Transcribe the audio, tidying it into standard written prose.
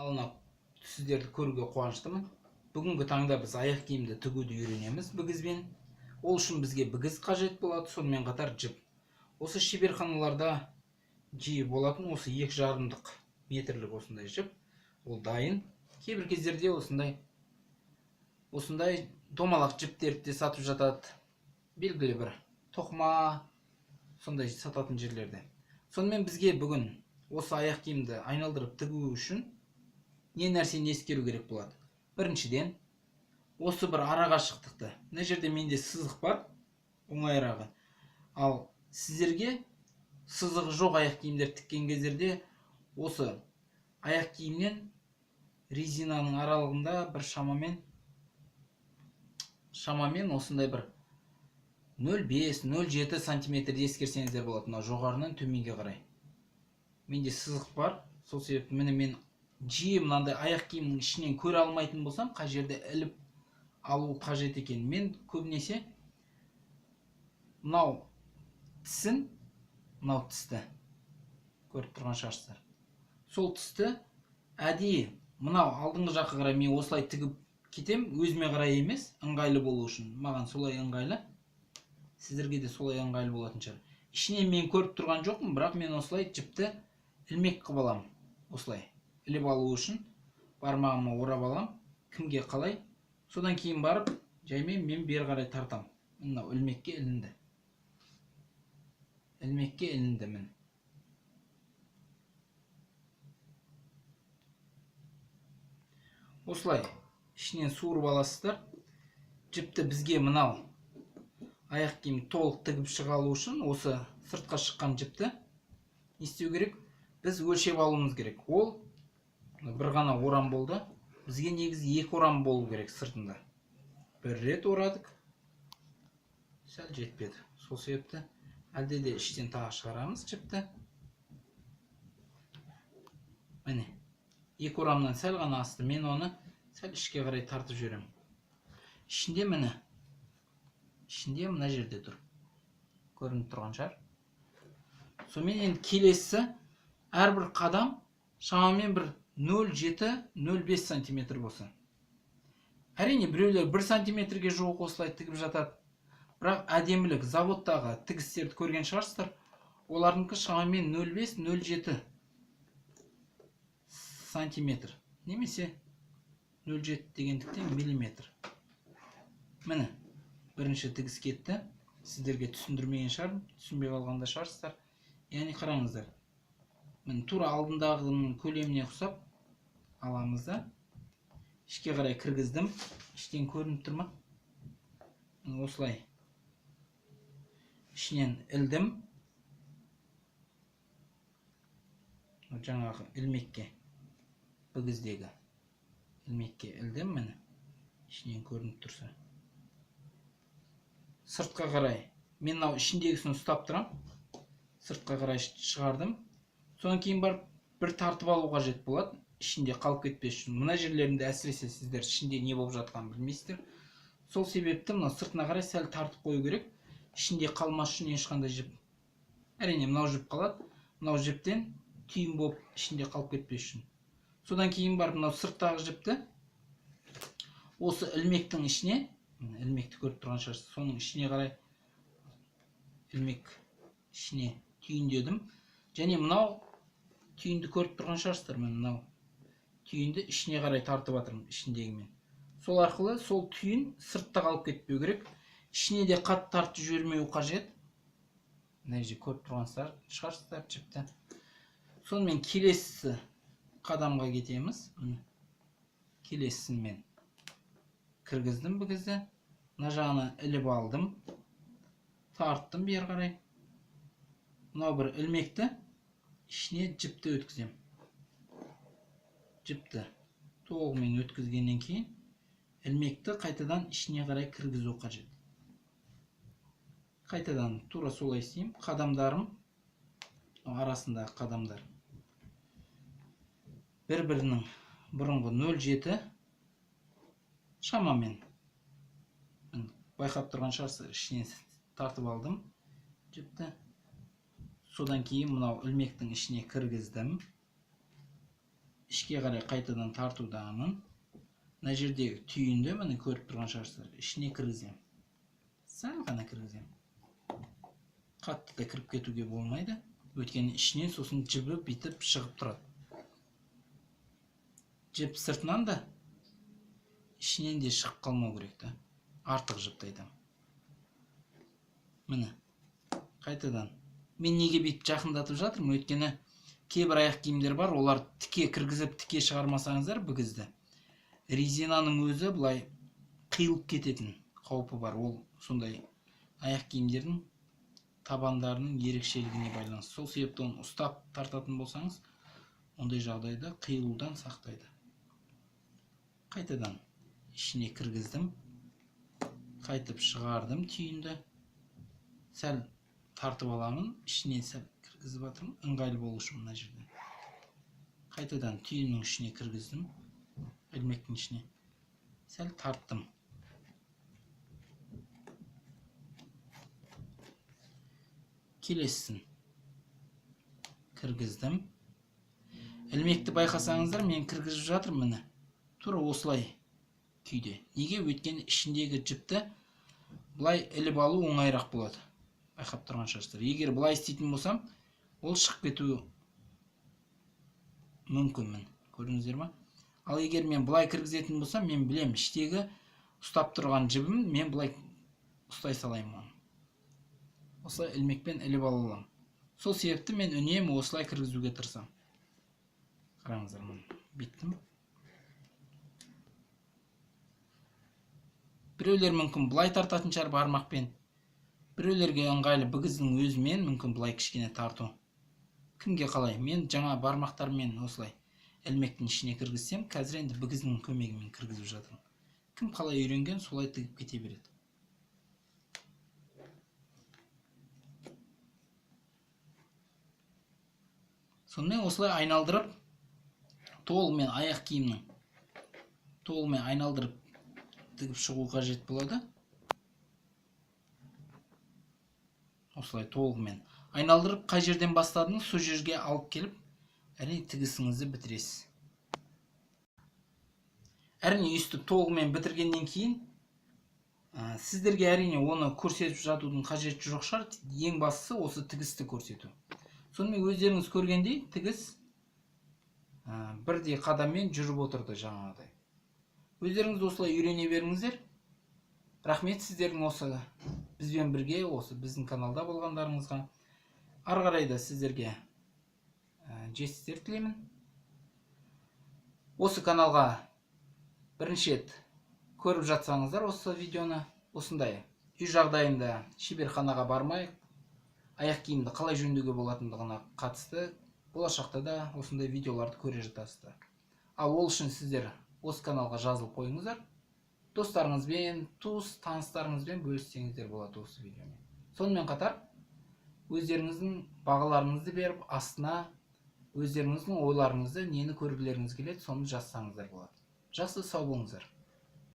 Алынап сіздерді көруге қуаныштымын. Бүгінгі таңда біз аяқ киімді тігуді үйренеміз бігізбен. Ол үшін бізге бігіз қажет болады, сонымен қатар жіп. Осы шеберханаларда жиі болатын осы 2,5 метрлік осындай жіп. Ол дайын. Кейбір кездерде осындай домалақ жіптерді де сатып жатады. Белгілі бір тоқма сондай сататын жерлерде. Сонымен бізге бүгін осы аяқ киімді айналдырып тігу үшін не нәрсені ескеру керек болады? Біріншіден, осы бір арақашықтықты. Мына жерде менде сызық бар, оңайырағы. Ал сіздерге сызығы жоқ аяқ киімдер тіккен кездерде осы аяқ киімнен резинаның аралығында бір шамамен осындай бір 0,5-0,7 сантиметрді ескерсеңіздер болады. Мына жоғарынан төменге қарай. Менде сызық бар, сол себепті мен жиі мынандай аяқ киімнің ішінен көре алмайтын болсам, қай жерде іліп алу қажет екен. Мен көбінесе мынау тісін, мынау тісті көріп тұрған шығарсыздар. Сол тісті әдейі мынау алдыңғы жаққа қарай мен осылай тігіп кетем, өзіме қарай емес, ыңғайлы болу үшін. Маған солай ыңғайлы, сіздерге де солай ыңғайлы болатын шығар. Ішінен мен көріп тұрған жоқпын, бірақ мен осылай жіпті ілмек қылып аламын. Осылай іліп алу үшін бармағыма орап алам, кімге қалай. Содан кейін барып, жаймен мен бері қарай тартам. Мынау ілмекке ілінді. Ілмекке ілінді мін. Осылай ішінен суырып аласыздар. Жіпті бізге мынау аяқ киім толық тігіп шыға алу үшін осы сыртқа шыққан жіпті не істеу керек? Біз өлшеп алуымыз керек. Ол бір ғана орам болды. Бізге негізі 2 орам болу керек сыртында. Бір рет орадық. Сәл жетпеді. Сол себепті әлде де іштен тағы шығарамыз жіпті. Міне, 2 орамнан сәл ғана асты. Мен оны сәл ішке қарай тартып жіберем. Ішінде міне. Ішінде мына жерде тұр. Көрініп тұрған шығар. Сонымен енді келесі әрбір қадам шамамен бір 0,7-0,5 сантиметр болса. Әрине, біреулер 1 сантиметрге жуық осылай тігіп жатады. Бірақ әдемілік, заводтағы тігістерді көрген шығарсыздар. Оларыңқы шамамен 0,5-0,7 сантиметр. Немесе 0,7 дегендіктен миллиметр. Міне, бірінші тігіс кетті. Сіздерге түсіндірмеген шығармын, түсінбей қалғанда шығарсыздар. Яғни қараңыздар. Мен тура алдындағының көлеміне ұқсап аламыз да. Ішке қарай кіргіздім. Іштен көрініп тұр ма? Осылай. Ішінен ілдім. Жаңағы ілмекке, бігіздегі ілмекке ілдім мені. Ішінен көрініп тұрса. Сыртқа қарай. Мен мынау ішіндегісін ұстап тұрам. Сыртқа қарай шығардым. Содан кейін барып бір тартып алу қажет болады. Ішінде қалып кетпес үшін. Мына жерлерінде әсіресе сіздер ішінде не болып жатқанын білмейсіздер. Сол себепті мына сыртына қарай сәл тартып қою керек. Ішінде қалмас үшін ешқандай жіп. Әрине мынау жіп қалады. Мынау жіптен түйін болып ішінде қалып кетпес үшін. Содан кейін барып мынау сырттағы жіпті осы ілмектің ішіне, ілмекті көріп тұрған шығарсыз, соның ішіне қарай ілмек ішіне түйіндедім. Және мынау түйінді көріп тұрған шығарсыздар. Мен мынау түйінді ішіне қарай тартып жатырмын ішіндегімен. Сол арқылы сол түйін сыртта қалып кетпеу керек. Ішіне де қатты тартып жібермеу қажет. Мына жерде көріп тұрған шығарсыздар жіпті. Сонымен келесі қадамға кетеміз. Келесісін мен кіргіздім бігізді. Мына жағына іліп алдым. Тарттым бері қарай. Мынау бір ілмекті ішіне жіпті өткізем. Жіпті толығымен өткізгеннен кейін ілмекті қайтадан ішіне қарай кіргізу қажет. Қайтадан тура солай істеймін. Қадамдарым арасындағы қадамдар бір-бірінің бұрынғы 0,7 шамамен байқап тұрған шығарсыздар. Ішінен тартып алдым жіпті. Содан кейін мынау ілмектің ішіне кіргіздім. ішке қарай қайтадан тартудамын. Мына жердегі түйінді міне көріп тұрған шығарсыздар. Ішіне кіргіземін. Сәл ғана кіргіземін. Қатты да кіріп кетуге болмайды. Өйткені ішінен сосын жібі бітіп шығып тұрады. Жіп сыртынан да ішінен де шығып қалмау керек та. Артық жіпті айтамын. Міне. Қайтадан. Мен неге бүйтіп жақындатып жатырмын? Өйткені кейбір аяқ киімдер бар, олар тіке кіргізіп, тіке шығармасаңыздар бүгізді. Резинаның өзі бұлай қиылып кететін қаупі бар. Ол сондай аяқ киімдердің табандарының ерекшелігіне байланысты. Сол себепті оны ұстап тартатын болсаңыз, ондай жағдайда қиылудан сақтайды. Қайтадан ішіне кіргіздім. Қайтып шығардым түйінді. Сәл тартып аламын. Ішіне сәл кіргізіп жатырмын. Ыңғайлы болу үшін мына жерде. Қайтадан түйіннің ішіне кіргіздім. Ілмектің ішіне. Сәл тарттым. Келесін. Кіргіздім. Ілмекті байқасаңыздар, мен кіргізіп жатырмын міне. Тура осылай күйде. Неге? Өйткені ішіндегі жіпті бұлай іліп алу оңайырақ болады. Байқап тұрған шығарсыздар. Егер бұлай істейтін болсам, ол шығып кетуі мүмкінмін. Көрдіңіздер ме? Ал егер мен бұлай кіргізетін болсам, мен білем, іштегі ұстап тұрған жібім, мен бұлай ұстай салаймын. Осылай ілмекпен іліп аламын. Сол себепті мен үнемі осылай кіргізуге тырысам. Қараңыздар, мен биттім. Біреулер мүмкін бұлай тартатын шығар бармақпен. Біреулерге ыңғайлы бүгіздің өзімен мүмкін бұлай кішкене тарту. Кімге қалай? Мен жаңа бармақтармен осылай ілмектің ішіне кіргізсем, қазір енді бүгіздің көмегімен кіргізіп жатырмын. Кім қалай үйренген, солай тігіп кете береді. Сонымен осылай айналдырып, толымен аяқ киімнің толымен айналдырып тігіп шығу қажет болады. Осылай толығымен айналдырып, қай жерден бастадыңыз, сол жерге алып келіп, әрине тігісіңізді бітіресіз. Әрине үсті толығымен бітіргеннен кейін, сіздерге әрине оны көрсетіп жатудың қажеті жоқ шығар. Ең бастысы осы тігісті көрсету. Сонымен өздеріңіз көргендей, тігіс бірдей қадаммен жүріп отырды жаңағыдай. Өздеріңіз осылай үйрене беріңіздер. Рахмет сіздердің осы бізбен бірге, осы біздің каналда болғандарыңызға. Ары қарай да сіздерге жетістіктер тілеймін. Осы каналға бірінші рет көріп жатсаңыздар осы видеоны, осындай үй жағдайында шеберханаға бармай, аяқ киімді қалай жөндеуге болатындығына қатысты болашақта да осындай видеоларды көре жатасыздар. Ал ол үшін сіздер осы каналға жазылып қойыңыздар. Достарыңызбен, туыс, таныстарыңызбен бөліссеңіздер болады осы видеомен. Сонымен қатар өздеріңіздің бағаларыңызды беріп, астына өздеріңіздің ойларыңызды, нені көргілеріңіз келеді, соны жазсаңыздар болады. Жақсы, сау болыңыздар.